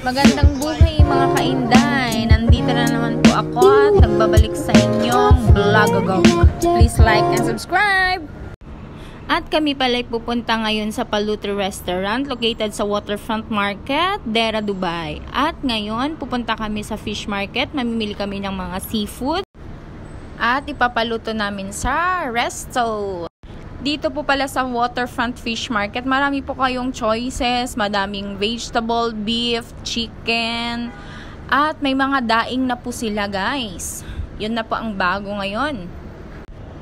Magandang buhay mga kainday! Nandito na naman po ako at nagbabalik sa inyong vlog. Please like and subscribe! At kami pala pupunta ngayon sa Paluto Restaurant located sa Waterfront Market, Dera, Dubai. At ngayon pupunta kami sa fish market, mamimili kami ng mga seafood at ipapaluto namin sa resto. Dito po pala sa Waterfront Fish Market, marami po kayong choices, madaming vegetable, beef, chicken, at may mga daing na po sila guys. Yun na po ang bago ngayon.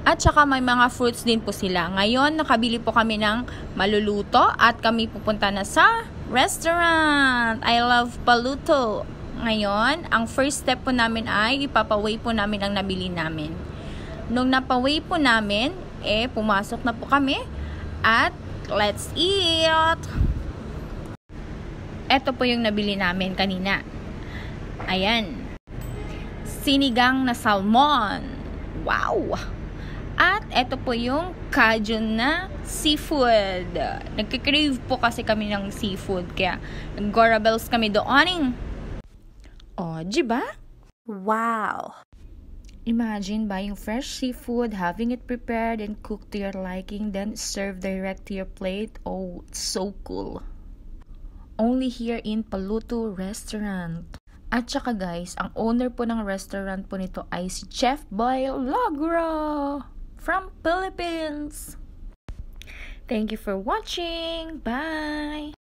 At saka may mga fruits din po sila. Ngayon, nakabili po kami ng maluluto at kami pupunta na sa restaurant. I love Paluto. Ngayon, ang first step po namin ay ipapaway po namin ang nabili namin. Nung napaway po namin, pumasok na po kami at let's eat! Ito po yung nabili namin kanina. Ayan. Sinigang na salmon. Wow! At ito po yung Cajun na seafood. Nagkikrave po kasi kami ng seafood kaya nag-gorabels kami doon. Oh, diba? Wow! Imagine buying fresh seafood, having it prepared and cooked to your liking, then served direct to your plate. Oh, it's so cool. Only here in Paluto Restaurant. At saka guys, ang owner po ng restaurant po nito ay si Chef Boy Logro from Philippines. Thank you for watching. Bye!